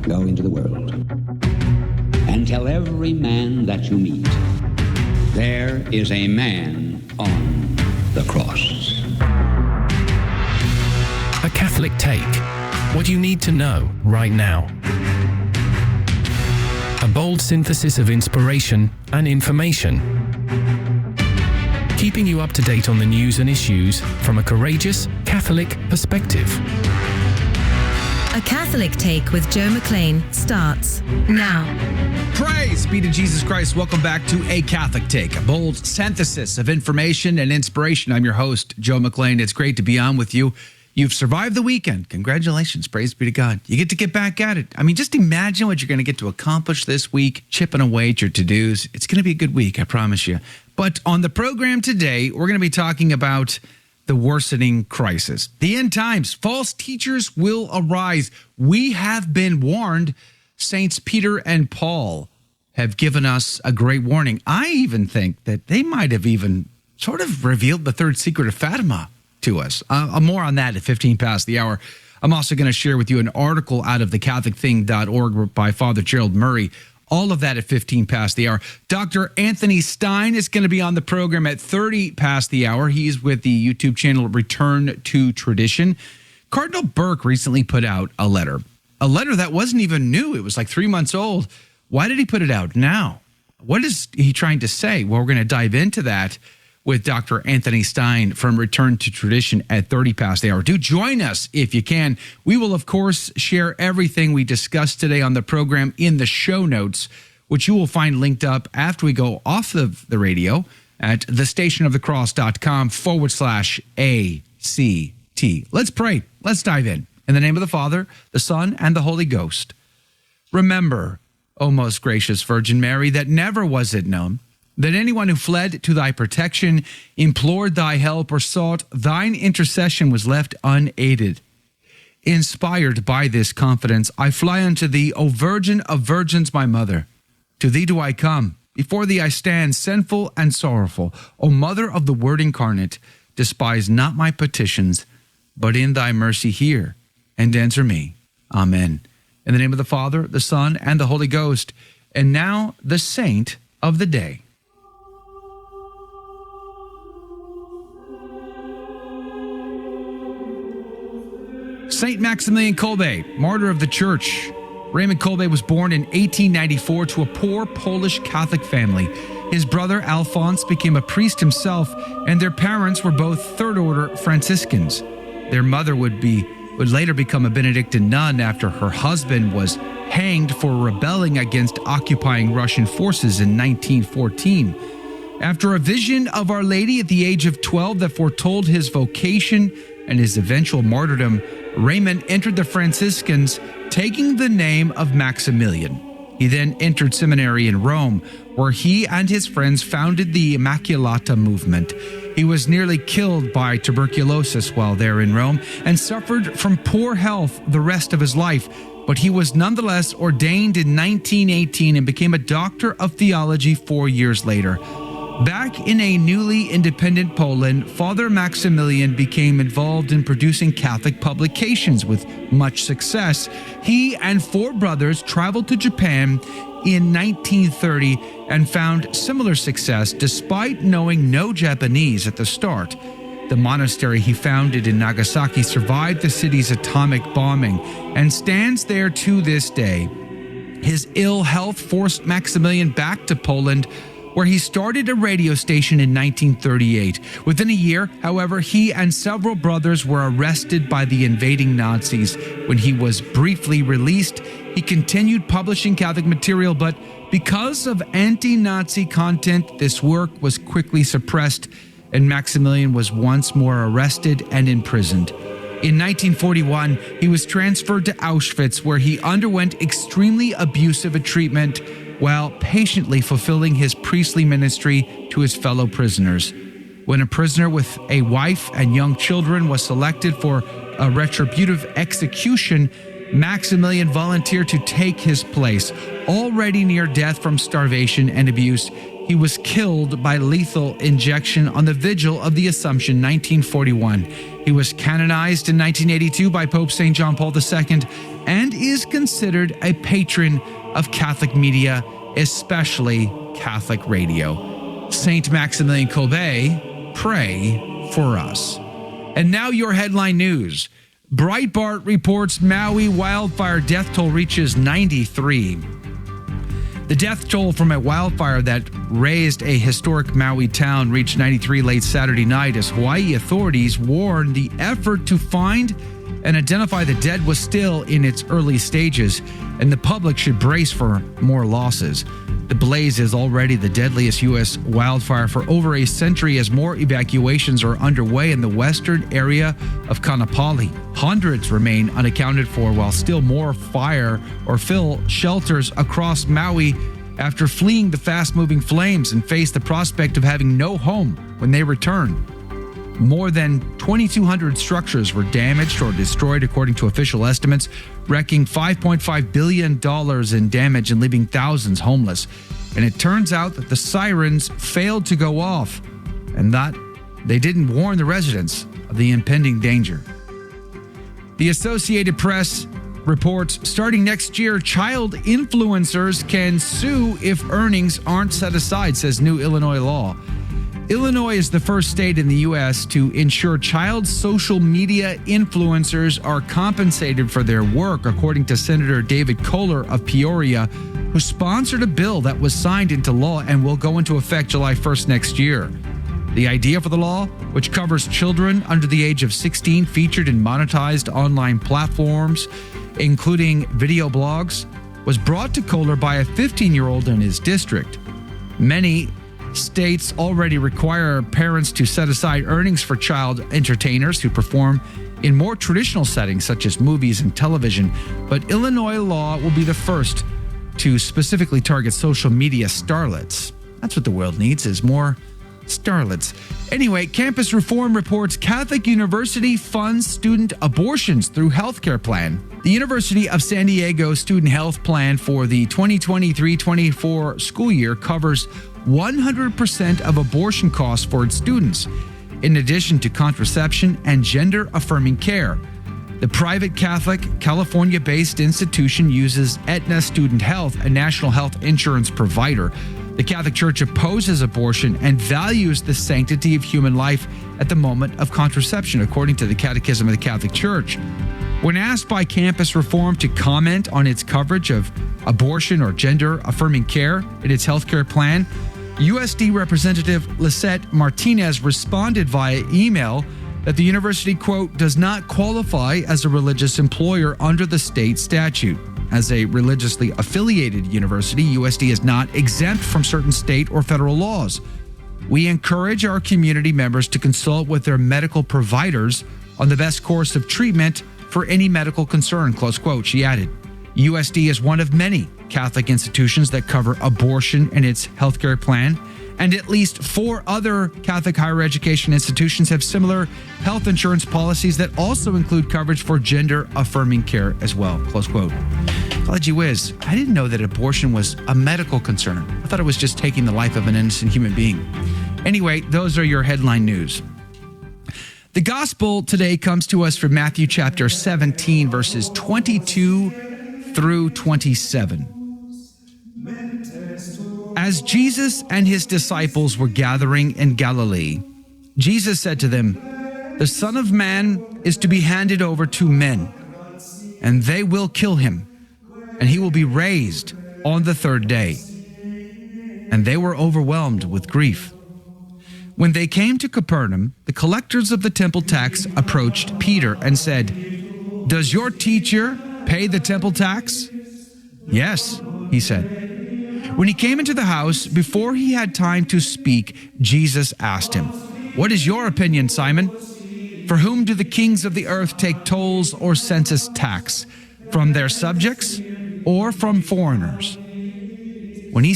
Go into the world and tell every man that you meet, there is a man on the cross. A Catholic Take. What you need to know right now. A bold synthesis of inspiration and information. Keeping you up to date on the news and issues from a courageous Catholic perspective. A Catholic Take with Joe McLean starts now. Praise be to Jesus Christ. Welcome back to A Catholic Take, a bold synthesis of information and inspiration. I'm your host, Joe McLean. It's great to be on with you. You've survived the weekend. Congratulations. Praise be to God. You get to get back at it. I mean, just imagine what you're going to get to accomplish this week, chipping away at your to-dos. It's going to be a good week, I promise you. But on the program today, we're going to be talking about the worsening crisis. The end times. False teachers will arise. We have been warned. Saints Peter and Paul have given us a great warning. I even think that they might have even sort of revealed the third secret of Fatima to us. More on that at 15 past the hour. I'm also going to share with you an article out of thecatholicthing.org by Father Gerald Murray. All of that at 15 past the hour. Dr. Anthony Stine is going to be on the program at 30 past the hour. He's with the YouTube channel Return to Tradition. Cardinal Burke recently put out a letter that wasn't even new. It was like 3 months old. Why did he put it out now? What is he trying to say? Well, we're going to dive into that with Dr. Anthony Stine from Return to Tradition at 30 past the hour. Do join us if you can. We will, of course, share everything we discussed today on the program in the show notes, which you will find linked up after we go off of the radio at thestationofthecross.com/ACT. Let's pray. Let's dive in. In the name of the Father, the Son, and the Holy Ghost. Remember, O most gracious Virgin Mary, that never was it known that anyone who fled to thy protection, implored thy help, or sought thine intercession was left unaided. Inspired by this confidence, I fly unto thee, O Virgin of Virgins, my mother. To thee do I come. Before thee I stand, sinful and sorrowful. O Mother of the Word incarnate, despise not my petitions, but in thy mercy hear and answer me. Amen. In the name of the Father, the Son, and the Holy Ghost. And now the saint of the day. Saint Maximilian Kolbe, martyr of the Church. Raymond Kolbe was born in 1894 to a poor Polish Catholic family. His brother Alphonse became a priest himself, and their parents were both third-order Franciscans. Their mother would later become a Benedictine nun after her husband was hanged for rebelling against occupying Russian forces in 1914. After a vision of Our Lady at the age of 12 that foretold his vocation and his eventual martyrdom, Raymond entered the Franciscans, taking the name of Maximilian. He then entered seminary in Rome, where he and his friends founded the Immaculata movement. He was nearly killed by tuberculosis while there in Rome and suffered from poor health the rest of his life, but he was nonetheless ordained in 1918 and became a doctor of theology 4 years later. Back in a newly independent Poland, Father Maximilian became involved in producing Catholic publications with much success. He and 4 brothers traveled to Japan in 1930 and found similar success despite knowing no Japanese at the start. The monastery he founded in Nagasaki survived the city's atomic bombing and stands there to this day. His ill health forced Maximilian back to Poland, where he started a radio station in 1938. Within a year, however, he and several brothers were arrested by the invading Nazis. When he was briefly released, he continued publishing Catholic material, but because of anti-Nazi content, this work was quickly suppressed, and Maximilian was once more arrested and imprisoned. In 1941, he was transferred to Auschwitz, where he underwent extremely abusive treatment while patiently fulfilling his priestly ministry to his fellow prisoners. When a prisoner with a wife and young children was selected for a retributive execution, Maximilian volunteered to take his place. Already near death from starvation and abuse, he was killed by lethal injection on the vigil of the Assumption, 1941. He was canonized in 1982 by Pope St. John Paul II and is considered a patron of Catholic media, especially Catholic radio. St. Maximilian Kolbe, pray for us. And now your headline news. Breitbart reports Maui wildfire death toll reaches 93. The death toll from a wildfire that razed a historic Maui town reached 93 late Saturday night as Hawaii authorities warned the effort to find and identify the dead was still in its early stages, and the public should brace for more losses. The blaze is already the deadliest U.S. wildfire for over a century as more evacuations are underway in the western area of Kaanapali. Hundreds remain unaccounted for while still more fire or fill shelters across Maui after fleeing the fast-moving flames and face the prospect of having no home when they return. More than 2,200 structures were damaged or destroyed according to official estimates, wrecking $5.5 billion in damage and leaving thousands homeless. And it turns out that the sirens failed to go off and that they didn't warn the residents of the impending danger. The Associated Press reports starting next year, child influencers can sue if earnings aren't set aside, says new Illinois law. Illinois is the first state in the U.S. to ensure child social media influencers are compensated for their work, according to Senator David Kohler of Peoria, who sponsored a bill that was signed into law and will go into effect July 1st next year. The idea for the law, which covers children under the age of 16 featured in monetized online platforms, including video blogs, was brought to Kohler by a 15-year-old in his district. Many states already require parents to set aside earnings for child entertainers who perform in more traditional settings such as movies and television, but Illinois law will be the first to specifically target social media starlets. That's what the world needs, is more starlets. Anyway, Campus Reform reports Catholic University funds student abortions through healthcare plan. The University of San Diego student health plan for the 2023-24 school year covers 100% of abortion costs for its students, in addition to contraception and gender-affirming care. The private Catholic, California-based institution uses Aetna Student Health, a national health insurance provider. The Catholic Church opposes abortion and values the sanctity of human life at the moment of contraception, according to the Catechism of the Catholic Church. When asked by Campus Reform to comment on its coverage of abortion or gender-affirming care in its healthcare plan, USD Representative Lisette Martinez responded via email that the university, quote, does not qualify as a religious employer under the state statute. As a religiously affiliated university, USD is not exempt from certain state or federal laws. We encourage our community members to consult with their medical providers on the best course of treatment for any medical concern, close quote, she added. USD is one of many Catholic institutions that cover abortion in its healthcare plan, and at least 4 other Catholic higher education institutions have similar health insurance policies that also include coverage for gender-affirming care as well, close quote. Oh, gee whiz, I didn't know that abortion was a medical concern. I thought it was just taking the life of an innocent human being. Anyway, those are your headline news. The gospel today comes to us from Matthew chapter 17, verses 22 through 27. As Jesus and his disciples were gathering in Galilee, Jesus said to them, "The Son of Man is to be handed over to men, and they will kill him, and he will be raised on the 3rd day." And they were overwhelmed with grief. When they came to Capernaum, the collectors of the temple tax approached Peter and said, "Does your teacher pay the temple tax?" "Yes," he said. When he came into the house, before he had time to speak, Jesus asked him, "What is your opinion, Simon? For whom do the kings of the earth take tolls or census tax? From their subjects or from foreigners?" When he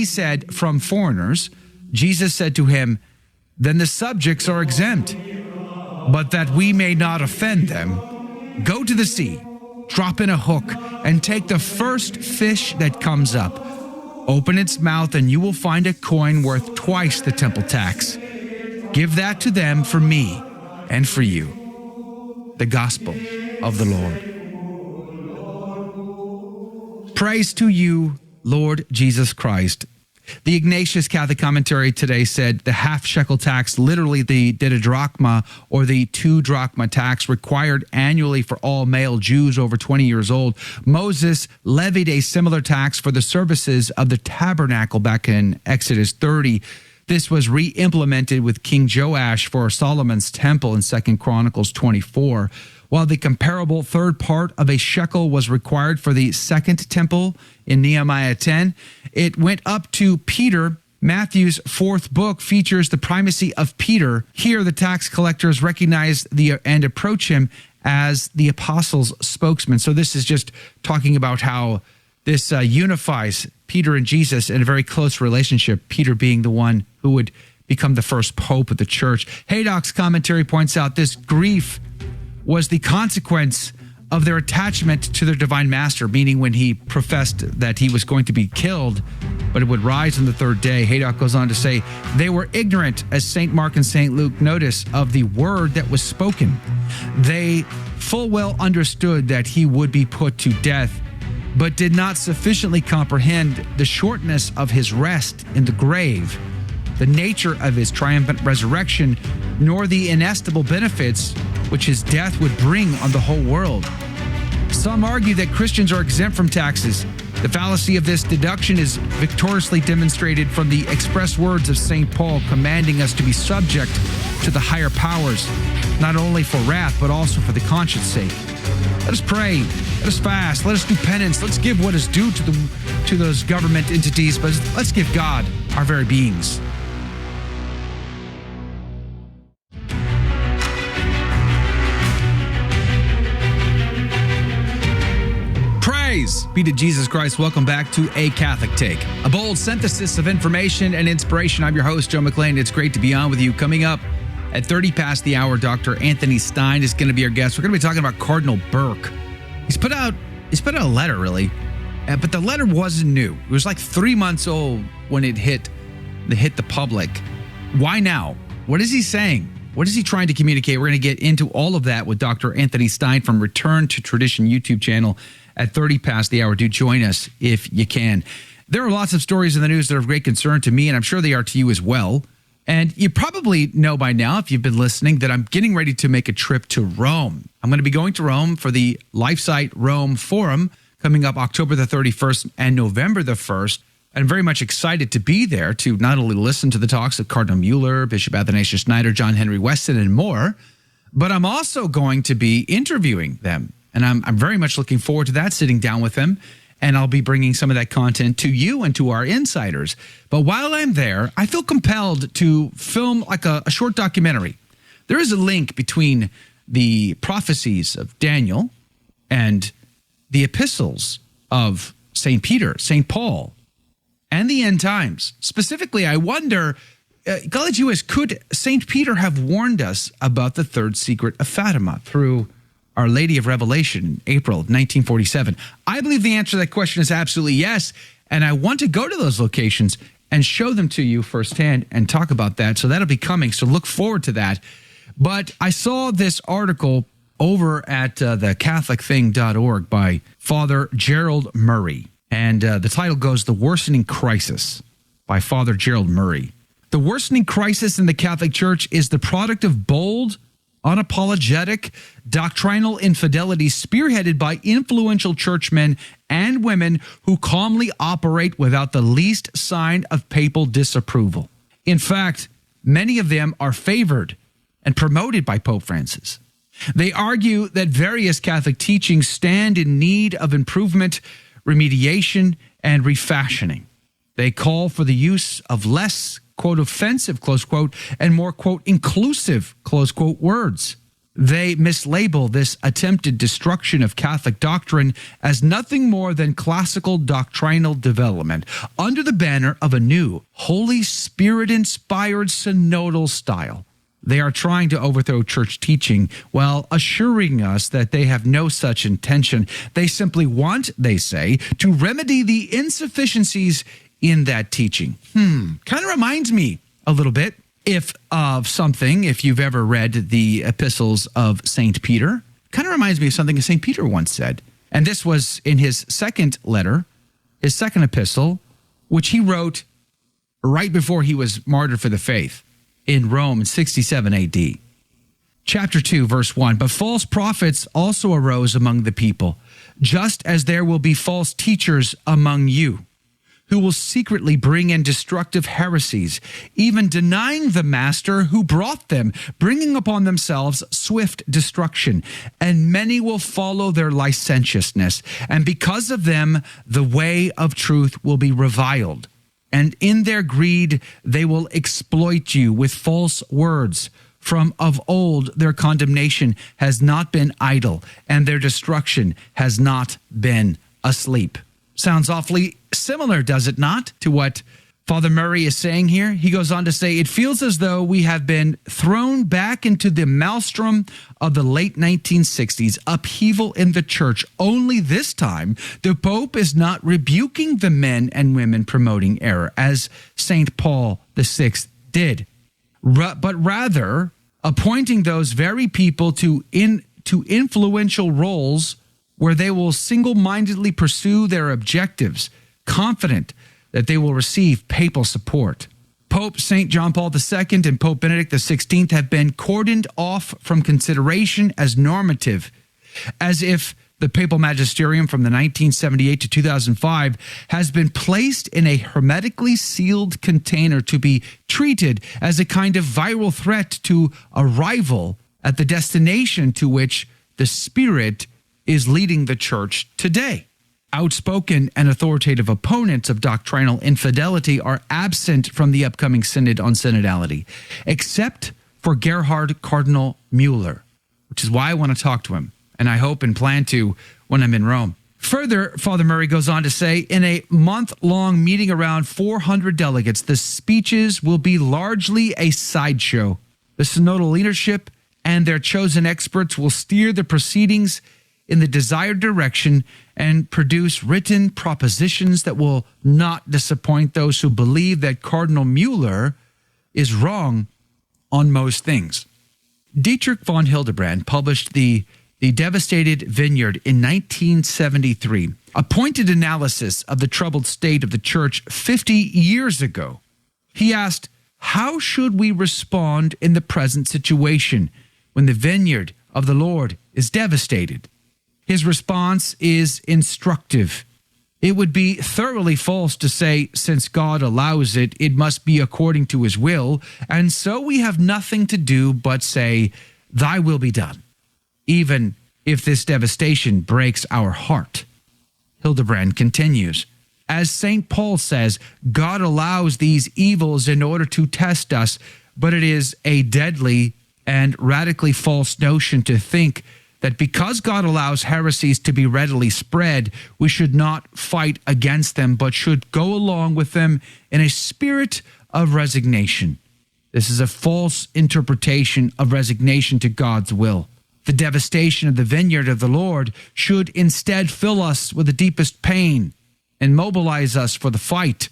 said from foreigners, Jesus said to him, "Then the subjects are exempt. But that we may not offend them, go to the sea, drop in a hook, and take the first fish that comes up. Open its mouth, and you will find a coin worth twice the temple tax. Give that to them for me. and for you. The gospel of the Lord. Praise to you, Lord Jesus Christ. The Ignatius Catholic Commentary today said the half-shekel tax, literally the didrachma or the 2 drachma tax required annually for all male Jews over 20 years old. Moses levied a similar tax for the services of the tabernacle back in Exodus 30. This was re-implemented with King Joash for Solomon's temple in 2 Chronicles 24. While the comparable third part of a shekel was required for the second temple in Nehemiah 10, it went up to Peter. Matthew's 4th book features the primacy of Peter. Here, the tax collectors recognize and approach him as the apostles' spokesman. So this is just talking about how this unifies Peter and Jesus in a very close relationship, Peter being the one who would become the first pope of the church. Haydock's commentary points out this grief was the consequence of their attachment to their divine master, meaning when he professed that he was going to be killed, but it would rise on the third day. Haydock goes on to say, they were ignorant, as St. Mark and St. Luke notice, of the word that was spoken. They full well understood that he would be put to death, but did not sufficiently comprehend the shortness of his rest in the grave, the nature of his triumphant resurrection, nor the inestimable benefits which his death would bring on the whole world. Some argue that Christians are exempt from taxes. The fallacy of this deduction is victoriously demonstrated from the express words of St. Paul commanding us to be subject to the higher powers, not only for wrath, but also for the conscience sake. Let us pray, let us fast, let us do penance, let's give what is due to those government entities, but let's give God our very beings. Praise be to Jesus Christ. Welcome back to A Catholic Take, a bold synthesis of information and inspiration. I'm your host, Joe McClain. It's great to be on with you. Coming up at 30 past the hour, Dr. Anthony Stine is going to be our guest. We're going to be talking about Cardinal Burke. He's put out a letter, really, but the letter wasn't new. It was like 3 months old when it hit the public. Why now? What is he saying? What is he trying to communicate? We're going to get into all of that with Dr. Anthony Stine from Return to Tradition YouTube channel at 30 past the hour. Do join us if you can. There are lots of stories in the news that are of great concern to me, and I'm sure they are to you as well. And you probably know by now, if you've been listening, that I'm getting ready to make a trip to Rome. I'm going to be going to Rome for the LifeSite Rome Forum coming up October the 31st and November the 1st. I'm very much excited to be there to not only listen to the talks of Cardinal Mueller, Bishop Athanasius Schneider, John Henry Weston, and more, but I'm also going to be interviewing them. And I'm very much looking forward to that, sitting down with them. And I'll be bringing some of that content to you and to our insiders. But while I'm there, I feel compelled to film like a short documentary. There is a link between the prophecies of Daniel and the epistles of St. Peter, St. Paul, and the end times. Specifically, I wonder, college US, could St. Peter have warned us about the third secret of Fatima through Our Lady of Revelation in April of 1947? I believe the answer to that question is absolutely yes, and I want to go to those locations and show them to you firsthand and talk about that. So that'll be coming, so look forward to that. But I saw this article over at thecatholicthing.org by Father Gerald Murray, and the title goes, The Worsening Crisis by Father Gerald Murray. The worsening crisis in the Catholic Church is the product of bold, unapologetic doctrinal infidelity spearheaded by influential churchmen and women who calmly operate without the least sign of papal disapproval. In fact, many of them are favored and promoted by Pope Francis. They argue that various Catholic teachings stand in need of improvement, remediation, and refashioning. They call for the use of less, quote, offensive, close quote, and more, quote, inclusive, close quote, words. They mislabel this attempted destruction of Catholic doctrine as nothing more than classical doctrinal development under the banner of a new, Holy Spirit-inspired synodal style. They are trying to overthrow church teaching while assuring us that they have no such intention. They simply want, they say, to remedy the insufficiencies in that teaching. Kind of reminds me a little bit if you've ever read the epistles of St. Peter. Kind of reminds me of something St. Peter once said. And this was in his second letter, his second epistle, which he wrote right before he was martyred for the faith in Rome in 67 AD. Chapter 2, verse 1, but false prophets also arose among the people, just as there will be false teachers among you, who will secretly bring in destructive heresies, even denying the master who brought them, bringing upon themselves swift destruction. And many will follow their licentiousness, and because of them, the way of truth will be reviled. And in their greed, they will exploit you with false words. From of old, their condemnation has not been idle, and their destruction has not been asleep. Sounds awfully similar, does it not, to what Father Murray is saying here? He goes on to say, it feels as though we have been thrown back into the maelstrom of the late 1960s, upheaval in the church. Only this time, the Pope is not rebuking the men and women promoting error, as St. Paul VI did, but rather appointing those very people to influential roles where they will single-mindedly pursue their objectives, confident that they will receive papal support. Pope St. John Paul II and Pope Benedict XVI have been cordoned off from consideration as normative, as if the papal magisterium from the 1978 to 2005 has been placed in a hermetically sealed container to be treated as a kind of viral threat to arrival at the destination to which the Spirit is leading the church today. Outspoken and authoritative opponents of doctrinal infidelity are absent from the upcoming synod on synodality, except for Gerhard Cardinal Mueller, which is why I want to talk to him, and I hope and plan to when I'm in Rome. Further, Father Murray goes on to say, in a month-long meeting around 400 delegates, the speeches will be largely a sideshow. The synodal leadership and their chosen experts will steer the proceedings in the desired direction and produce written propositions that will not disappoint those who believe that Cardinal Mueller is wrong on most things. Dietrich von Hildebrand published The Devastated Vineyard in 1973, a pointed analysis of the troubled state of the church 50 years ago. He asked, how should we respond in the present situation when the vineyard of the Lord is devastated? His response is instructive. It would be thoroughly false to say, since God allows it, it must be according to his will, and so we have nothing to do but say, thy will be done, even if this devastation breaks our heart. Hildebrand continues, as St. Paul says, God allows these evils in order to test us, but it is a deadly and radically false notion to think that because God allows heresies to be readily spread, we should not fight against them, but should go along with them in a spirit of resignation. This is a false interpretation of resignation to God's will. The devastation of the vineyard of the Lord should instead fill us with the deepest pain and mobilize us for the fight,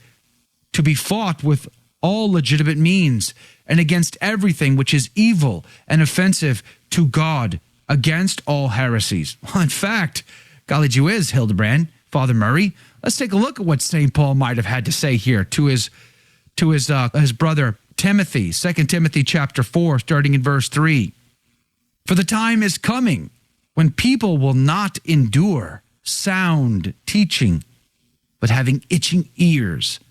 to be fought with all legitimate means and against everything which is evil and offensive to God, against all heresies. Well, in fact, golly gee whiz, Hildebrand, Father Murray, let's take a look at what St. Paul might have had to say here to his brother Timothy, 2 Timothy chapter 4, starting in verse 3. For the time is coming when people will not endure sound teaching, but having itching ears,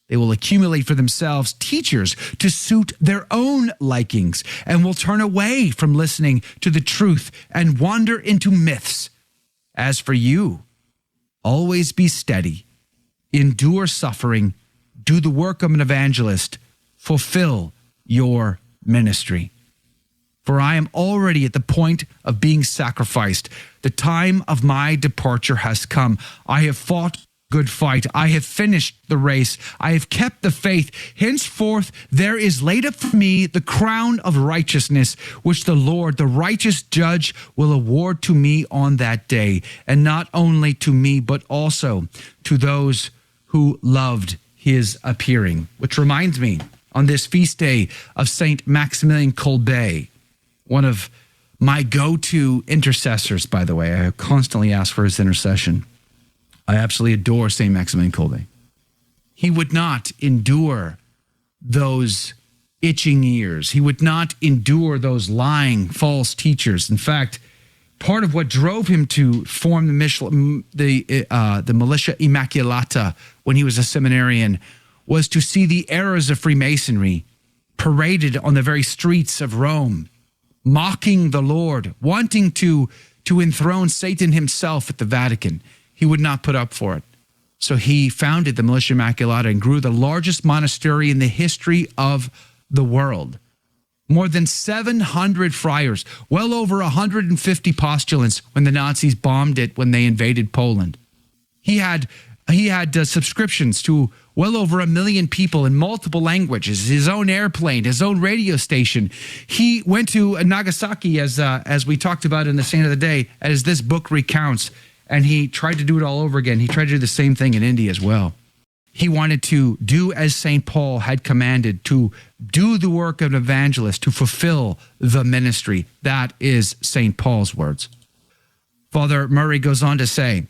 they will accumulate for themselves teachers to suit their own likings, and will turn away from listening to the truth and wander into myths. As for you, always be steady, endure suffering, do the work of an evangelist, fulfill your ministry. For I am already at the point of being sacrificed. The time of my departure has come. I have fought good fight. I have finished the race. I have kept the faith. Henceforth, there is laid up for me the crown of righteousness, which the Lord, the righteous judge, will award to me on that day. And not only to me, but also to those who loved his appearing. Which reminds me, on this feast day of Saint Maximilien Kolbe, one of my go-to intercessors, by the way. I constantly ask for his intercession. I absolutely adore Saint Maximilien Kolbe. He would not endure those itching ears. He would not endure those lying, false teachers. In fact, part of what drove him to form the Militia Immaculata when he was a seminarian was to see the errors of Freemasonry paraded on the very streets of Rome, mocking the Lord, wanting to enthrone Satan himself at the Vatican. He would not put up for it. So he founded the Militia Immaculata and grew the largest monastery in the history of the world. More than 700 friars, well over 150 postulants when the Nazis bombed it when they invaded Poland. He had subscriptions to well over 1 million people in multiple languages, his own airplane, his own radio station. He went to Nagasaki, as we talked about in the Saint of the Day, as this book recounts, and he tried to do it all over again. He tried to do the same thing in India as well. He wanted to do as St. Paul had commanded, to do the work of an evangelist, to fulfill the ministry. That is St. Paul's words. Father Murray goes on to say,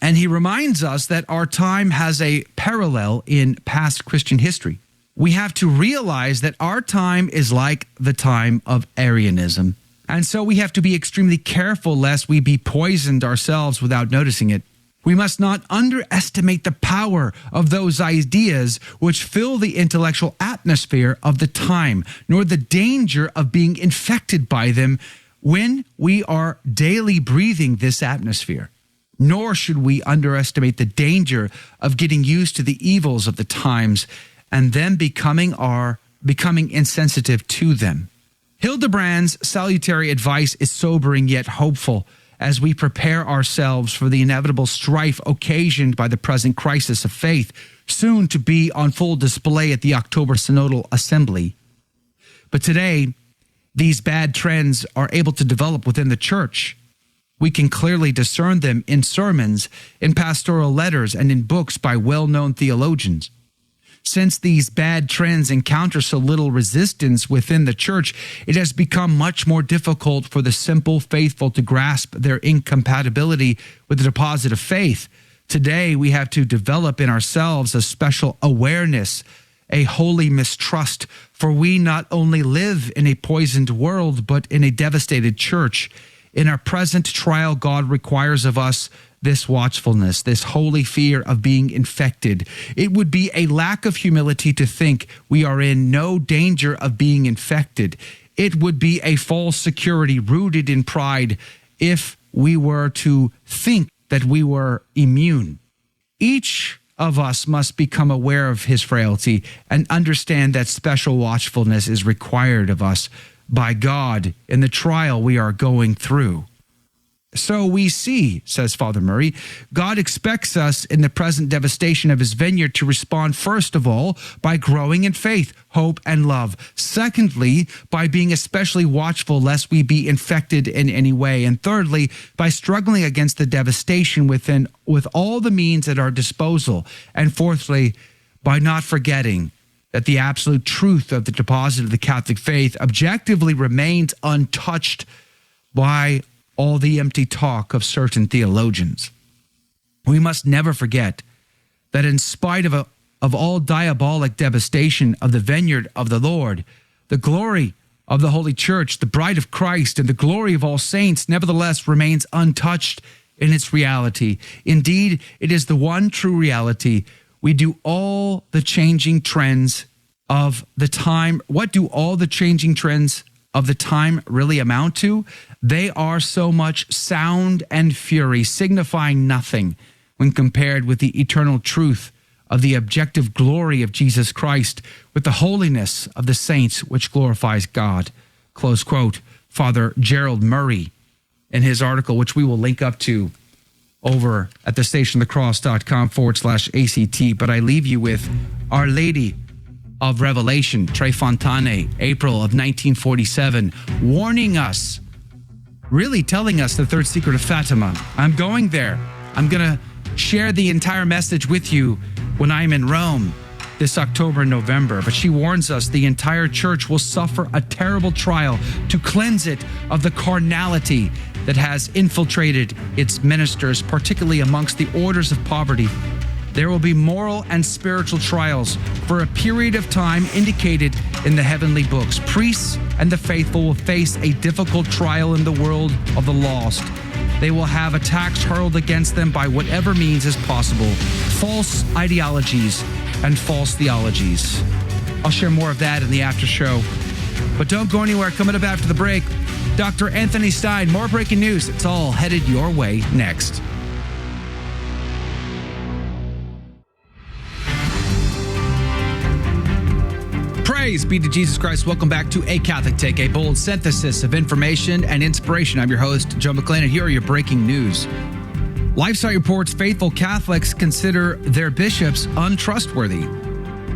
and he reminds us that our time has a parallel in past Christian history. We have to realize that our time is like the time of Arianism. And so we have to be extremely careful lest we be poisoned ourselves without noticing it. We must not underestimate the power of those ideas which fill the intellectual atmosphere of the time, nor the danger of being infected by them when we are daily breathing this atmosphere. Nor should we underestimate the danger of getting used to the evils of the times and then becoming insensitive to them. Hildebrand's salutary advice is sobering yet hopeful as we prepare ourselves for the inevitable strife occasioned by the present crisis of faith, soon to be on full display at the October Synodal Assembly. But today, these bad trends are able to develop within the Church. We can clearly discern them in sermons, in pastoral letters, and in books by well-known theologians. Since these bad trends encounter so little resistance within the Church, it has become much more difficult for the simple faithful to grasp their incompatibility with the deposit of faith. Today, we have to develop in ourselves a special awareness, a holy mistrust, for we not only live in a poisoned world, but in a devastated Church. In our present trial, God requires of us this watchfulness, this holy fear of being infected. It would be a lack of humility to think we are in no danger of being infected. It would be a false security rooted in pride if we were to think that we were immune. Each of us must become aware of his frailty and understand that special watchfulness is required of us by God in the trial we are going through. So we see, says Father Murray, God expects us in the present devastation of his vineyard to respond first of all by growing in faith, hope, and love. Secondly, by being especially watchful lest we be infected in any way. And thirdly, by struggling against the devastation with all the means at our disposal. And fourthly, by not forgetting that the absolute truth of the deposit of the Catholic faith objectively remains untouched by all the empty talk of certain theologians. We must never forget that in spite of all diabolic devastation of the vineyard of the Lord, the glory of the Holy Church, the bride of Christ, and the glory of all saints nevertheless remains untouched in its reality. Indeed, it is the one true reality. We do all the changing trends of the time. What do all the changing trends of the time really amount to? They are so much sound and fury, signifying nothing when compared with the eternal truth of the objective glory of Jesus Christ, with the holiness of the saints which glorifies God. Close quote. Father Gerald Murray in his article, which we will link up to over at thestationofthecross.com/ACT. But I leave you with Our Lady of Revelation, Tre Fontane, April of 1947, warning us, really telling us the third secret of Fatima. I'm going there. I'm going to share the entire message with you when I'm in Rome. this October and November. But she warns us the entire church will suffer a terrible trial to cleanse it of the carnality that has infiltrated its ministers, particularly amongst the orders of poverty. There will be moral and spiritual trials for a period of time indicated in the heavenly books. Priests and the faithful will face a difficult trial in the world of the lost. They will have attacks hurled against them by whatever means is possible, false ideologies and false theologies. I'll share more of that in the after show. But don't go anywhere. Coming up after the break, Dr. Anthony Stine, more breaking news. It's all headed your way next. Praise be to Jesus Christ. Welcome back to A Catholic Take, a bold synthesis of information and inspiration. I'm your host, Joe McClain, and here are your breaking news. LifeSite reports faithful Catholics consider their bishops untrustworthy.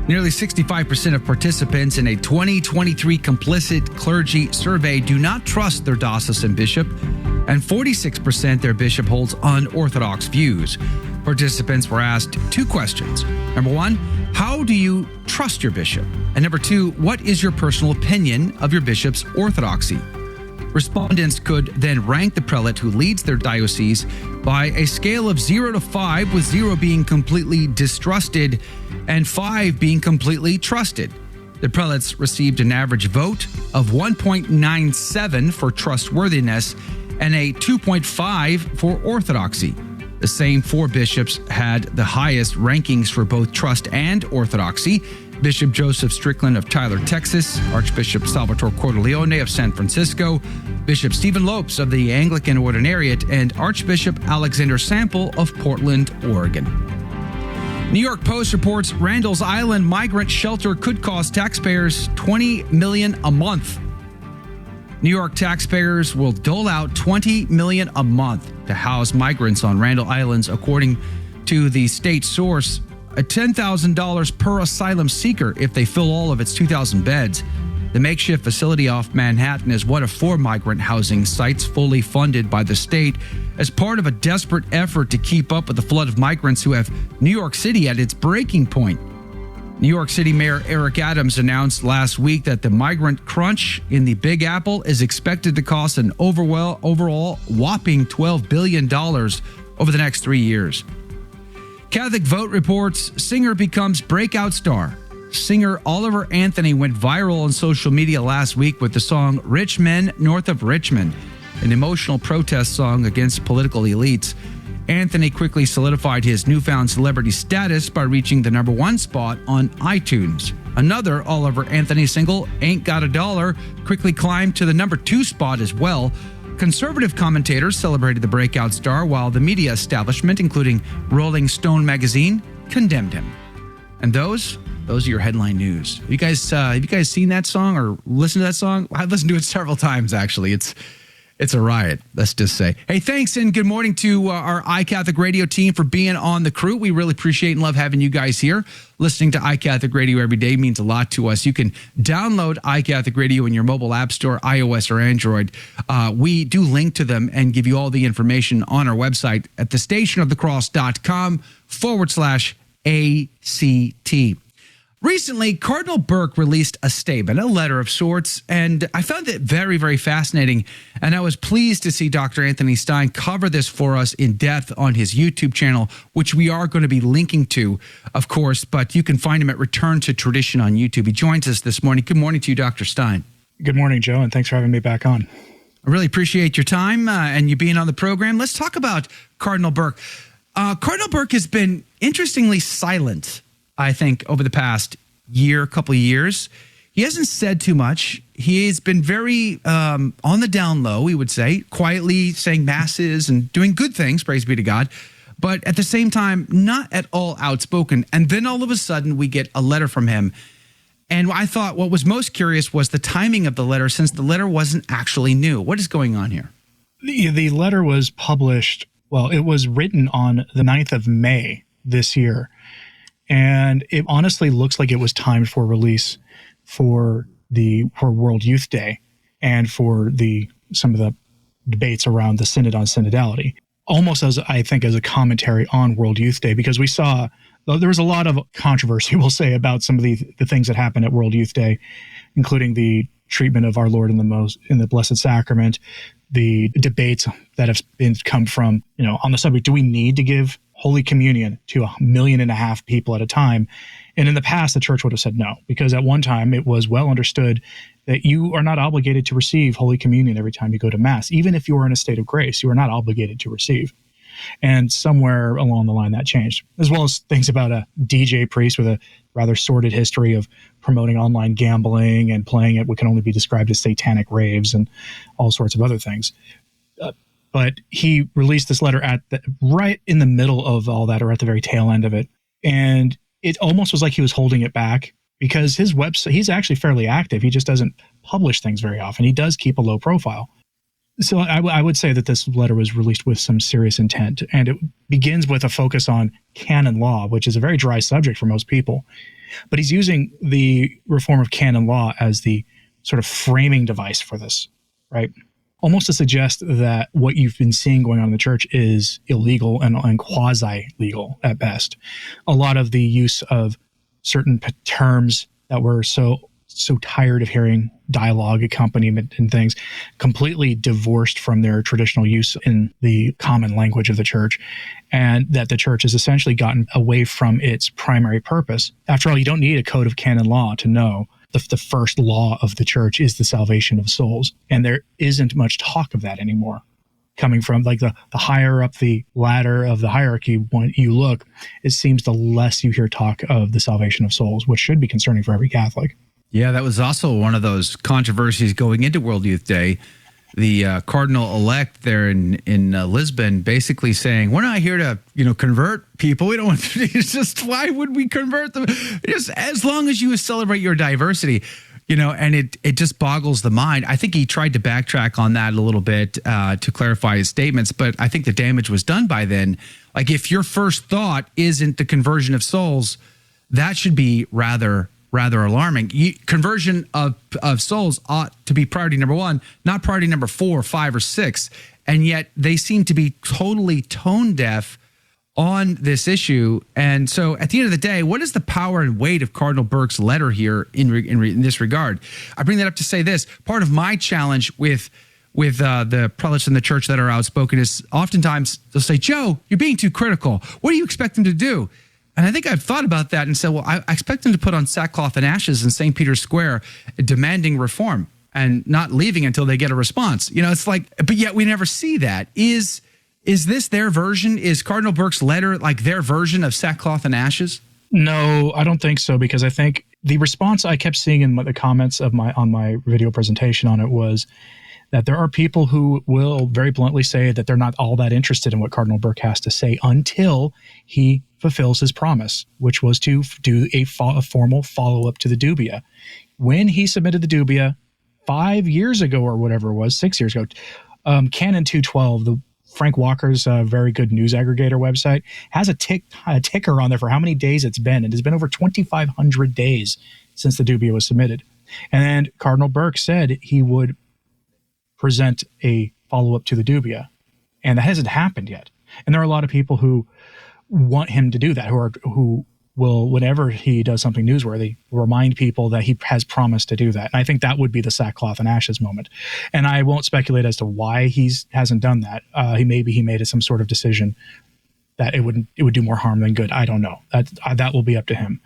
Nearly 65% of participants in a 2023 complicit clergy survey do not trust their diocesan bishop, and 46% their bishop holds unorthodox views. Participants were asked two questions. Number one, how do you trust your bishop? And number two, what is your personal opinion of your bishop's orthodoxy? Respondents could then rank the prelate who leads their diocese by a scale of 0 to 5, with 0 being completely distrusted and 5 being completely trusted. The prelates received an average vote of 1.97 for trustworthiness and a 2.5 for orthodoxy. The same four bishops had the highest rankings for both trust and orthodoxy. Bishop Joseph Strickland of Tyler, Texas, Archbishop Salvatore Cordileone of San Francisco, Bishop Stephen Lopes of the Anglican Ordinariate, and Archbishop Alexander Sample of Portland, Oregon. New York Post reports Randall's Island migrant shelter could cost taxpayers $20 million a month. New York taxpayers will dole out $20 million a month to house migrants on Randall Islands, according to the state source. $10,000 per asylum seeker if they fill all of its 2,000 beds. The makeshift facility off Manhattan is one of 4 migrant housing sites fully funded by the state as part of a desperate effort to keep up with the flood of migrants who have New York City at its breaking point. New York City Mayor Eric Adams announced last week that the migrant crunch in the Big Apple is expected to cost an overall whopping $12 billion over the next 3 years. Catholic Vote reports singer becomes breakout star. Singer Oliver Anthony went viral on social media last week with the song Rich Men North of Richmond, an emotional protest song against political elites. Anthony quickly solidified his newfound celebrity status by reaching the number 1 spot on iTunes. Another Oliver Anthony single, Ain't Got a Dollar, quickly climbed to the number 2 spot as well. Conservative commentators celebrated the breakout star, while the media establishment, including Rolling Stone magazine, condemned him. And those are your headline news. Have you guys seen that song or listened to that song? I've listened to it several times, actually. It's a riot, let's just say. Hey, thanks and good morning to our iCatholic Radio team for being on the crew. We really appreciate and love having you guys here. Listening to iCatholic Radio every day means a lot to us. You can download iCatholic Radio in your mobile app store, iOS or Android. We do link to them and give you all the information on our website at thestationofthecross.com/ACT. Recently, Cardinal Burke released a statement, a letter of sorts, and I found it very, very fascinating. And I was pleased to see Dr. Anthony Stine cover this for us in depth on his YouTube channel, which we are going to be linking to, of course, but you can find him at Return to Tradition on YouTube. He joins us this morning. Good morning to you, Dr. Stine. Good morning, Joe, and thanks for having me back on. I really appreciate your time and you being on the program. Let's talk about Cardinal Burke. Cardinal Burke has been interestingly silent, I think, over the past couple of years. He hasn't said too much. He has been very on the down low, we would say, quietly saying masses and doing good things, praise be to God, but at the same time, not at all outspoken. And then all of a sudden, we get a letter from him. And I thought what was most curious was the timing of the letter, since the letter wasn't actually new. What is going on here? The letter was published, it was written on the 9th of May this year. And it honestly looks like it was timed for release for World Youth Day and for some of the debates around the Synod on Synodality. Almost as a commentary on World Youth Day, because we saw there was a lot of controversy, we'll say, about some of the things that happened at World Youth Day, including the treatment of our Lord in the Blessed Sacrament, the debates that have come from, on the subject, do we need to give Holy Communion to 1.5 million people at a time? And in the past, the church would have said no, because at one time it was well understood that you are not obligated to receive Holy Communion every time you go to Mass. Even if you are in a state of grace, you are not obligated to receive. And somewhere along the line that changed, as well as things about a DJ priest with a rather sordid history of promoting online gambling and playing at what can only be described as satanic raves and all sorts of other things. But he released this letter right in the middle of all that, or at the very tail end of it. And it almost was like he was holding it back, because his website, he's actually fairly active. He just doesn't publish things very often. He does keep a low profile. So I would say that this letter was released with some serious intent, and it begins with a focus on canon law, which is a very dry subject for most people. But he's using the reform of canon law as the sort of framing device for this, right? Almost to suggest that what you've been seeing going on in the church is illegal and quasi-legal at best. A lot of the use of certain terms that were so tired of hearing, dialogue, accompaniment, and things, completely divorced from their traditional use in the common language of the church, and that the church has essentially gotten away from its primary purpose. After all, you don't need a code of canon law to know the first law of the church is the salvation of souls, and there isn't much talk of that anymore. Coming from like the higher up the ladder of the hierarchy when you look, it seems the less you hear talk of the salvation of souls, which should be concerning for every Catholic. Yeah, that was also one of those controversies going into World Youth Day. The cardinal-elect there in Lisbon basically saying, we're not here to, convert people. We don't want to, it's just, why would we convert them? Just as long as you celebrate your diversity, and it just boggles the mind. I think he tried to backtrack on that a little bit to clarify his statements, but I think the damage was done by then. Like, if your first thought isn't the conversion of souls, that should be rather alarming. Conversion of souls ought to be priority number 1, not priority number 4, 5, or 6. And yet they seem to be totally tone deaf on this issue. And so at the end of the day, what is the power and weight of Cardinal Burke's letter here in this regard? I bring that up to say this. Part of my challenge with the prelates in the church that are outspoken is oftentimes they'll say, Joe, you're being too critical. What do you expect them to do? And I think I've thought about that and said, well, I expect them to put on sackcloth and ashes in St. Peter's Square demanding reform and not leaving until they get a response. It's like, but yet we never see that. Is this their version? Is Cardinal Burke's letter like their version of sackcloth and ashes? No, I don't think so, because I think the response I kept seeing in the comments on my video presentation on it was that there are people who will very bluntly say that they're not all that interested in what Cardinal Burke has to say until he fulfills his promise, which was to do a formal follow-up to the dubia. When he submitted the dubia 5 years ago, or whatever it was, 6 years ago, Canon 212, the Frank Walker's very good news aggregator website, has a ticker on there for how many days it's been. It has been over 2,500 days since the dubia was submitted. And Cardinal Burke said he would present a follow-up to the dubia, and that hasn't happened yet. And there are a lot of people who want him to do that, who will, whenever he does something newsworthy, remind people that he has promised to do that. And I think that would be the sackcloth and ashes moment. And I won't speculate as to why he hasn't done that. He made some sort of decision that it would do more harm than good. I don't know. That will be up to him.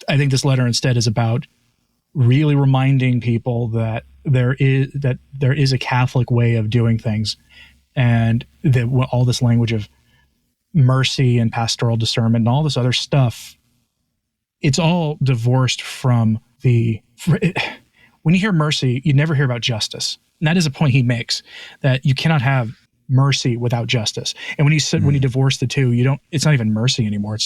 I think this letter instead is about really reminding people that there is a Catholic way of doing things, and that all this language of mercy and pastoral discernment and all this other stuff, it's all divorced from when you hear mercy, you never hear about justice. And that is a point he makes, that you cannot have mercy without justice. And when you divorce the two, it's not even mercy anymore.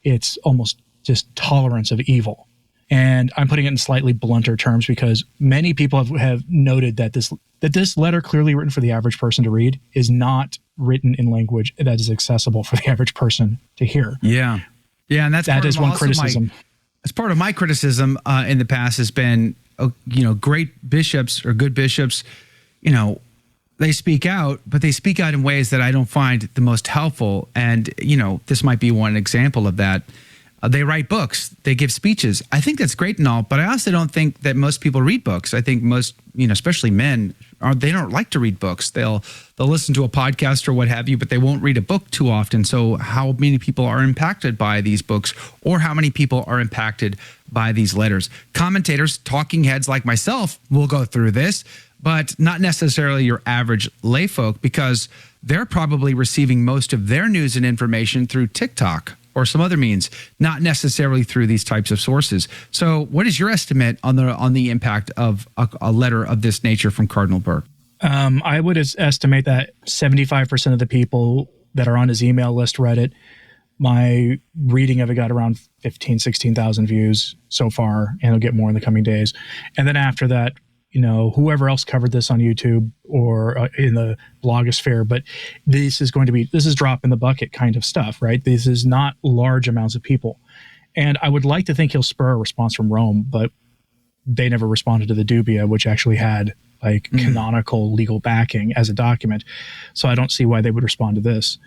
It's almost just tolerance of evil. And I'm putting it in slightly blunter terms because many people have noted that this letter, clearly written for the average person to read, is not written in language that is accessible for the average person to hear. Yeah, and that is one criticism. As part of my criticism in the past has been, great bishops or good bishops, they speak out, but they speak out in ways that I don't find the most helpful. And, this might be one example of that. They write books, they give speeches. I think that's great and all, but I also don't think that most people read books. I think most, especially men, they don't like to read books. They'll listen to a podcast or what have you, but they won't read a book too often. So how many people are impacted by these books, or how many people are impacted by these letters? Commentators, talking heads like myself will go through this, but not necessarily your average layfolk, because they're probably receiving most of their news and information through TikTok or some other means, not necessarily through these types of sources. So what is your estimate on the impact of a letter of this nature from Cardinal Burke? I would estimate that 75% of the people that are on his email list read it. My reading of it got around 16,000 views so far, and it'll get more in the coming days. And then after that, whoever else covered this on YouTube or in the blogosphere, but this is drop in the bucket kind of stuff, right? This is not large amounts of people. And I would like to think he'll spur a response from Rome, but they never responded to the dubia, which actually had canonical legal backing as a document. So I don't see why they would respond to this.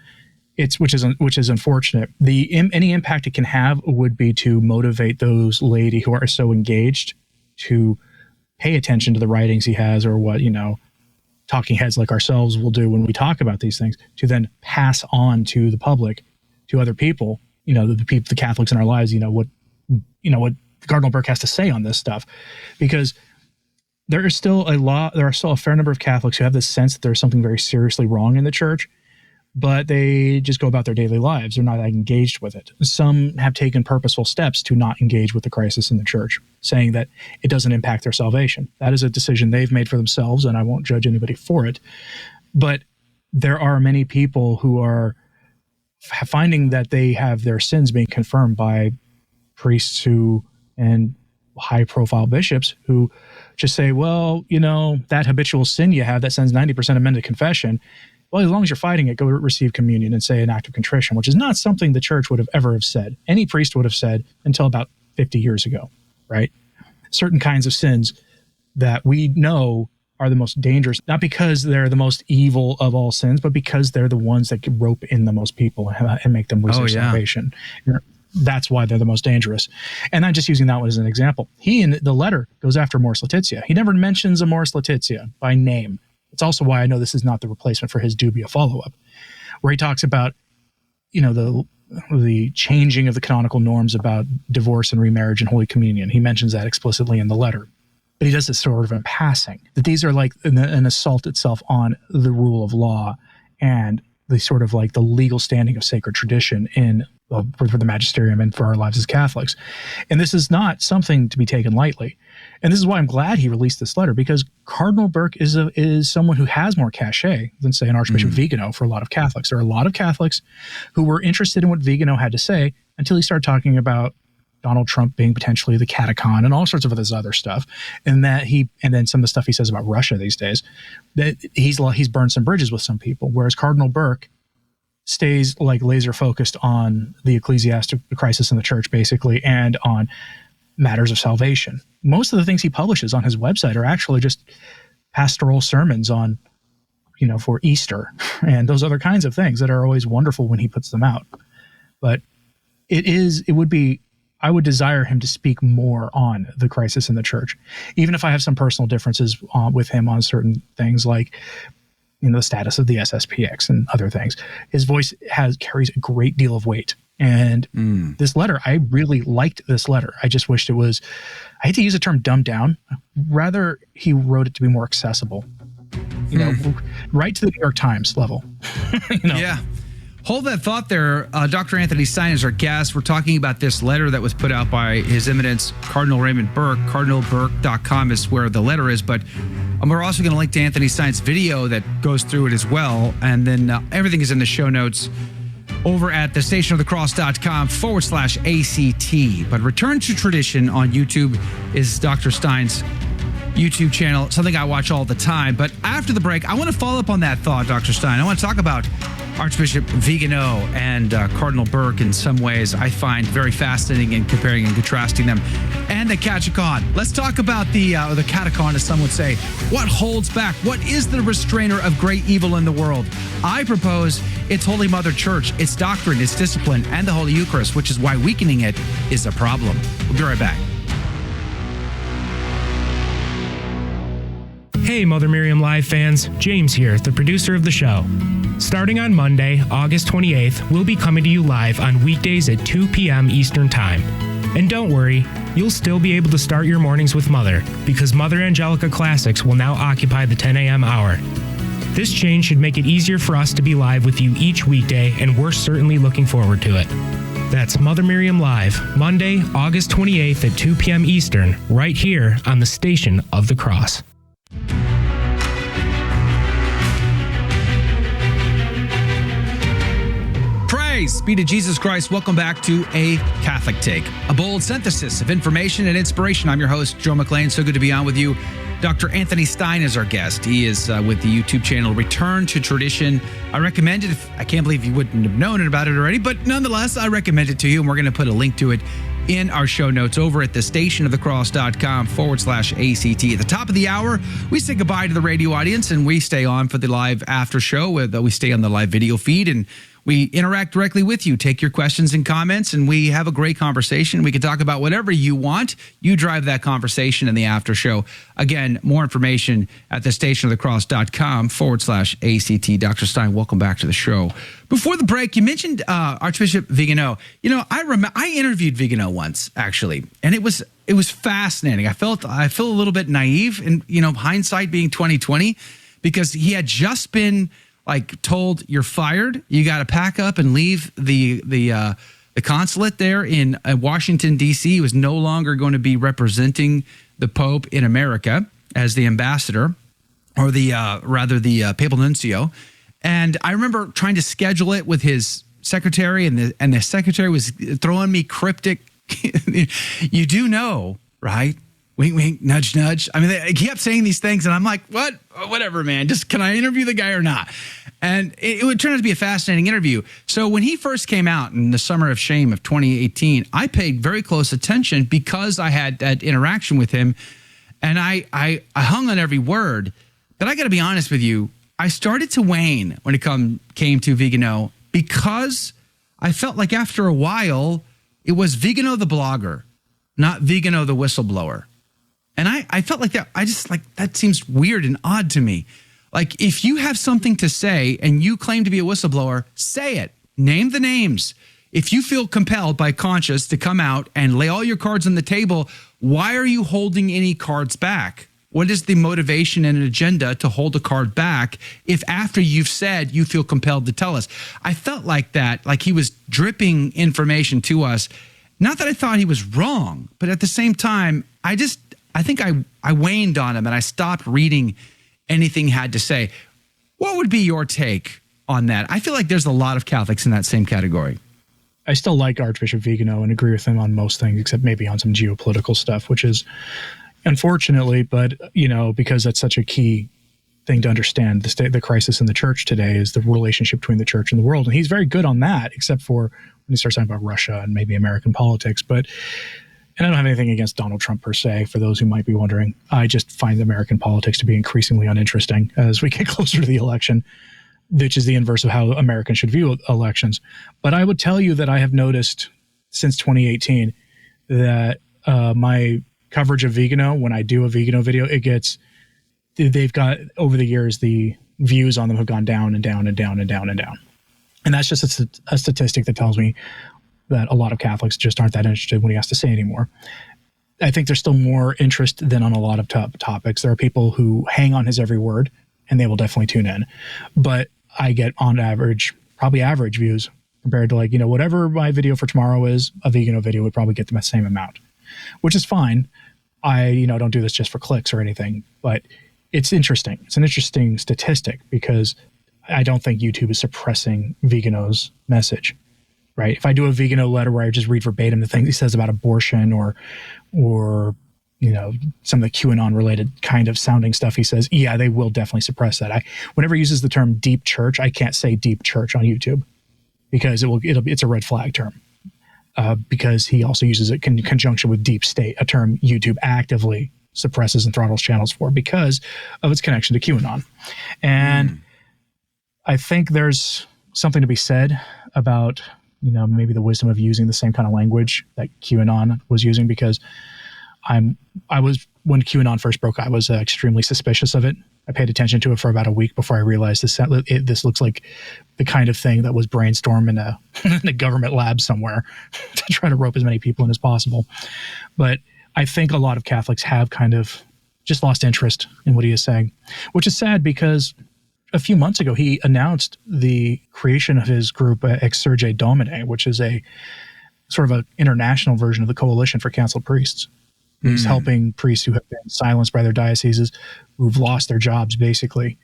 Which is unfortunate. Any impact it can have would be to motivate those laity who are so engaged to pay attention to the writings he has, or what, talking heads like ourselves will do when we talk about these things, to then pass on to the public, to other people, the Catholics in our lives, what Cardinal Burke has to say on this stuff. Because there are still a fair number of Catholics who have this sense that there's something very seriously wrong in the church, but they just go about their daily lives. They're not engaged with it. Some have taken purposeful steps to not engage with the crisis in the church, saying that it doesn't impact their salvation. That is a decision they've made for themselves, and I won't judge anybody for it. But there are many people who are finding that they have their sins being confirmed by priests and high-profile bishops who just say, well, that habitual sin you have that sends 90% of men to confession, well, as long as you're fighting it, go receive communion and say an act of contrition, which is not something the church would have ever said. Any priest would have said until about 50 years ago, right? Certain kinds of sins that we know are the most dangerous, not because they're the most evil of all sins, but because they're the ones that can rope in the most people and make them lose their salvation. That's why they're the most dangerous. And I'm just using that one as an example. He, in the letter, goes after Amoris Laetitia. He never mentions Amoris Laetitia by name. It's also why I know this is not the replacement for his dubia follow-up, where he talks about, the changing of the canonical norms about divorce and remarriage and Holy Communion. He mentions that explicitly in the letter. But he does this sort of in passing, that these are like an assault itself on the rule of law and the sort of like the legal standing of sacred tradition for the magisterium and for our lives as Catholics. And this is not something to be taken lightly. And this is why I'm glad he released this letter, because Cardinal Burke is someone who has more cachet than, say, an Archbishop Viganò for a lot of Catholics. There are a lot of Catholics who were interested in what Viganò had to say until he started talking about Donald Trump being potentially the catechon and all sorts of this other stuff. And then some of the stuff he says about Russia these days, that he's burned some bridges with some people. Whereas Cardinal Burke stays like laser focused on the ecclesiastical crisis in the church, basically, and on matters of salvation. Most of the things he publishes on his website are actually just pastoral sermons on, for Easter and those other kinds of things that are always wonderful when he puts them out. But I would desire him to speak more on the crisis in the church, even if I have some personal differences with him on certain things, like the status of the SSPX and other things. His voice carries a great deal of weight. And this letter, I really liked this letter. I just wished I hate to use the term dumbed down. Rather, he wrote it to be more accessible. Right to the New York Times level. Yeah. Hold that thought there. Dr. Anthony Stine is our guest. We're talking about this letter that was put out by His Eminence Cardinal Raymond Burke. CardinalBurke.com is where the letter is, but we're also going to link to Anthony Stine's video that goes through it as well. And then everything is in the show notes over at thestationofthecross.com/ACT. But Return to Tradition on YouTube is Dr. Stine's YouTube channel, something I watch all the time. But after the break, I want to follow up on that thought, Dr. Stine. I want to talk about Archbishop Viganò and Cardinal Burke in some ways I find very fascinating in comparing and contrasting them. And the catechon. Let's talk about the catechon, as some would say. What holds back? What is the restrainer of great evil in the world? I propose it's Holy Mother Church, its doctrine, its discipline, and the Holy Eucharist, which is why weakening it is a problem. We'll be right back. Hey, Mother Miriam Live fans, James here, the producer of the show. Starting on Monday, August 28th, we'll be coming to you live on weekdays at 2 p.m. Eastern Time. And don't worry, you'll still be able to start your mornings with Mother, because Mother Angelica Classics will now occupy the 10 a.m. hour. This change should make it easier for us to be live with you each weekday, and we're certainly looking forward to it. That's Mother Miriam Live, Monday, August 28th at 2 p.m. Eastern, right here on the Station of the Cross. Praise be to Jesus Christ. Welcome back to A Catholic Take, a bold synthesis of information and inspiration. I'm your host, Joe McLean. So good to be on with you. Dr. Anthony Stine is our guest. He is with the YouTube channel Return to Tradition. I recommend it. I can't believe you wouldn't have known about it already, but nonetheless, I recommend it to you, and we're going to put a link to it in our show notes over at thestationofthecross.com/ACT. At the top of the hour, we say goodbye to the radio audience, and we stay on for the live after show. We stay on the live video feed, and we interact directly with you, take your questions and comments, and we have a great conversation. We can talk about whatever you want. You drive that conversation in the after show. Again, more information at thestationofthecross.com/ACT. Dr. Stine, welcome back to the show. Before the break, you mentioned Archbishop Viganò. You know, I interviewed Viganò once, actually, and it was fascinating. I feel a little bit naive, and hindsight being 2020, because he had just been told, you're fired. You got to pack up and leave the consulate there in Washington, D.C. He was no longer going to be representing the Pope in America as the ambassador, or the papal nuncio. And I remember trying to schedule it with his secretary, and the secretary was throwing me cryptic, you do know, right? Wink, wink, nudge, nudge. I mean, they kept saying these things, and I'm like, what? Whatever, man. Just, can I interview the guy or not? And it would turn out to be a fascinating interview. So when he first came out in the Summer of Shame of 2018, I paid very close attention because I had that interaction with him, and I hung on every word. But I got to be honest with you, I started to wane when it came to Viganò, because I felt like after a while, it was Viganò the blogger, not Viganò the whistleblower. And I felt like that. I just that seems weird and odd to me. Like, if you have something to say and you claim to be a whistleblower, say it. Name the names. If you feel compelled by conscience to come out and lay all your cards on the table, why are you holding any cards back? What is the motivation and agenda to hold a card back if after you've said you feel compelled to tell us? I felt like that, like he was dripping information to us. Not that I thought he was wrong, but at the same time, I think I waned on him, and I stopped reading anything he had to say. What would be your take on that? I feel like there's a lot of Catholics in that same category. I still like Archbishop Viganò and agree with him on most things, except maybe on some geopolitical stuff, which is unfortunately, but because that's such a key thing to understand. The crisis in the church today is the relationship between the church and the world. And he's very good on that, except for when he starts talking about Russia and maybe American politics. And I don't have anything against Donald Trump per se, for those who might be wondering. I just find American politics to be increasingly uninteresting as we get closer to the election, which is the inverse of how Americans should view elections. But I would tell you that I have noticed since 2018 that my coverage of Viganò, when I do a Viganò video, they've got, over the years, the views on them have gone down and down and down and down and down. And that's just a statistic that tells me that a lot of Catholics just aren't that interested when he has to say anymore. I think there's still more interest than on a lot of topics. There are people who hang on his every word, and they will definitely tune in. But I get, on average, probably average views compared to whatever my video for tomorrow is. A Viganò video would probably get the same amount, which is fine. I don't do this just for clicks or anything, but it's interesting. It's an interesting statistic, because I don't think YouTube is suppressing Viganò's message. Right? If I do a Viganò letter where I just read verbatim the things he says about abortion or some of the QAnon related kind of sounding stuff, he says, yeah, they will definitely suppress that. Whenever he uses the term deep church, I can't say deep church on YouTube because it's a red flag term. Because he also uses it in conjunction with deep state, a term YouTube actively suppresses and throttles channels for because of its connection to QAnon. And I think there's something to be said about, maybe the wisdom of using the same kind of language that QAnon was using, because when QAnon first broke, I was extremely suspicious of it. I paid attention to it for about a week before I realized this looks like the kind of thing that was brainstormed in a government lab somewhere to try to rope as many people in as possible. But I think a lot of Catholics have kind of just lost interest in what he is saying, which is sad because a few months ago, he announced the creation of his group, Exsurge Domine, which is a sort of an international version of the Coalition for Canceled Priests. He's helping priests who have been silenced by their dioceses, who've lost their jobs, basically,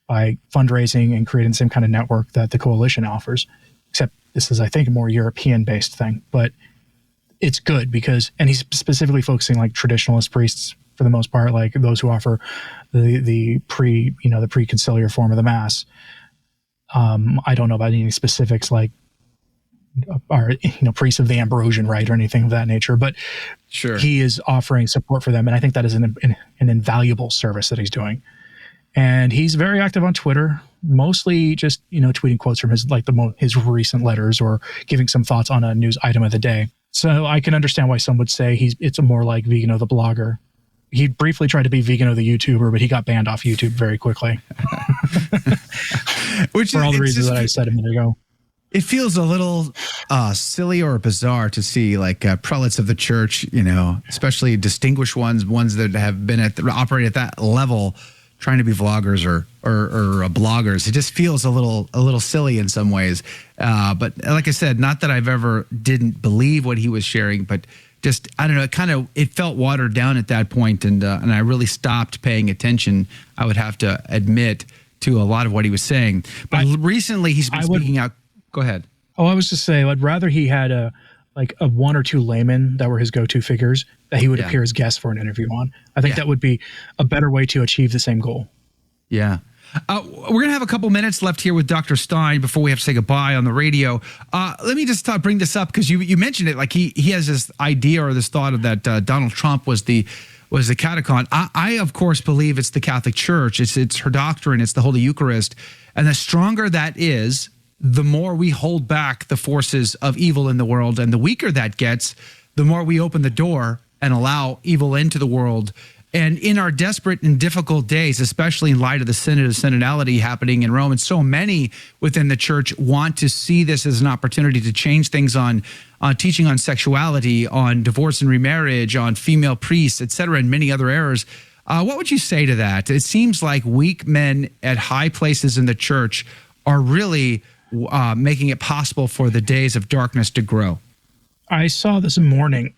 by fundraising and creating the same kind of network that the Coalition offers. Except this is, I think, a more European-based thing. But it's good because, and he's specifically focusing like traditionalist priests for the most part, like those who offer the pre-conciliar form of the Mass. I don't know about any specifics like priests of the Ambrosian rite or anything of that nature, but sure, he is offering support for them, and I think that is an invaluable service that he's doing. And he's very active on Twitter, mostly just tweeting quotes from his recent letters or giving some thoughts on a news item of the day. So I can understand why some would say it's more like Viganò the blogger. He briefly tried to be Viganò the YouTuber, but he got banned off YouTube very quickly. For all the reasons that I said a minute ago. It feels a little silly or bizarre to see prelates of the church, especially distinguished ones that have been operate at that level, trying to be vloggers or bloggers. It just feels a little silly in some ways. But like I said, not that I've ever didn't believe what he was sharing, but just, I don't know, it felt watered down at that point, and I really stopped paying attention, I would have to admit, to a lot of what he was saying. But recently he's been speaking out. Go ahead. Oh, I was just saying, I'd rather he had a one or two laymen that were his go-to figures that he would appear as guests for an interview on. I think that would be a better way to achieve the same goal. Yeah. We're going to have a couple minutes left here with Dr. Stine before we have to say goodbye on the radio. Let me just bring this up because you mentioned it. Like he has this idea or this thought of that Donald Trump was the catechon. I of course believe it's the Catholic Church. It's her doctrine. It's the Holy Eucharist. And the stronger that is, the more we hold back the forces of evil in the world, and the weaker that gets, the more we open the door and allow evil into the world. And in our desperate and difficult days, especially in light of the synod of synodality happening in Rome, and so many within the church want to see this as an opportunity to change things on teaching on sexuality, on divorce and remarriage, on female priests, et cetera, and many other errors. What would you say to that? It seems like weak men at high places in the church are really making it possible for the days of darkness to grow. I saw this morning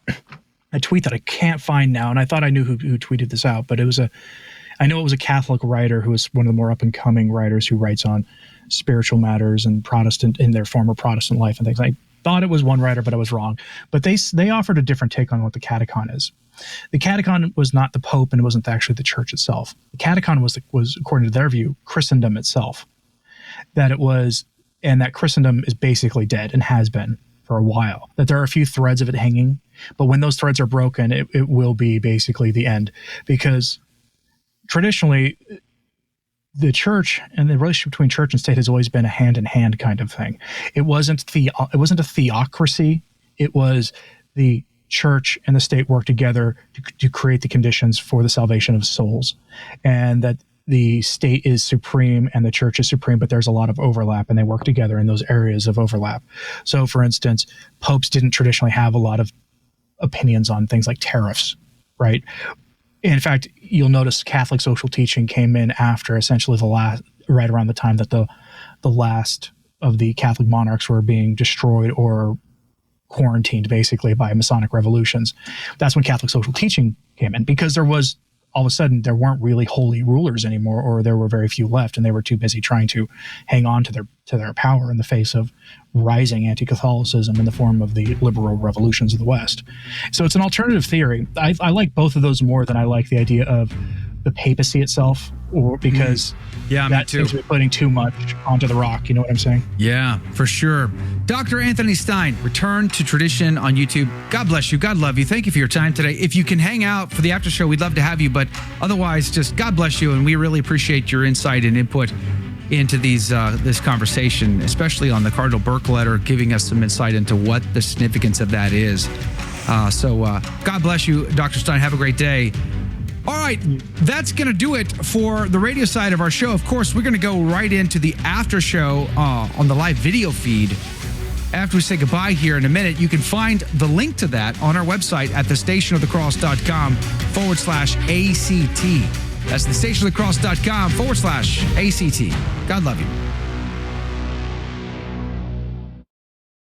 a tweet that I can't find now, and I thought I knew who tweeted this out, but I know it was a Catholic writer who was one of the more up-and-coming writers who writes on spiritual matters and Protestant in their former Protestant life and things. I thought it was one writer, but I was wrong. But they offered a different take on what the catechon is. The catechon was not the Pope, and it wasn't actually the church itself. The catechon was, according to their view, Christendom itself. And that Christendom is basically dead and has been for a while. That there are a few threads of it hanging, but when those threads are broken, it will be basically the end. Because traditionally, the church and the relationship between church and state has always been a hand-in-hand kind of thing. It wasn't a theocracy. It was the church and the state work together to create the conditions for the salvation of souls, and that the state is supreme and the church is supreme, but there's a lot of overlap, and they work together in those areas of overlap. So, for instance, popes didn't traditionally have a lot of opinions on things like tariffs, right? In fact, you'll notice Catholic social teaching came in after essentially right around the time that the last of the Catholic monarchs were being destroyed or quarantined basically by Masonic revolutions. That's when Catholic social teaching came in, because there was all of a sudden there weren't really holy rulers anymore, or there were very few left, and they were too busy trying to hang on to their power in the face of rising anti-Catholicism in the form of the liberal revolutions of the West. So it's an alternative theory. I like both of those more than I like the idea of the papacy itself, or because that seems to be putting too much onto the rock. You know what I'm saying? Yeah, for sure. Dr. Anthony Stine, Return to Tradition on YouTube. God bless you. God love you. Thank you for your time today. If you can hang out for the after show, we'd love to have you. But otherwise, just God bless you. And we really appreciate your insight and input into this conversation, especially on the Cardinal Burke letter, giving us some insight into what the significance of that is. So God bless you, Dr. Stine. Have a great day. All right, that's going to do it for the radio side of our show. Of course, we're going to go right into the after show on the live video feed. After we say goodbye here in a minute, you can find the link to that on our website at thestationofthecross.com/ACT. That's thestationofthecross.com/ACT. God love you.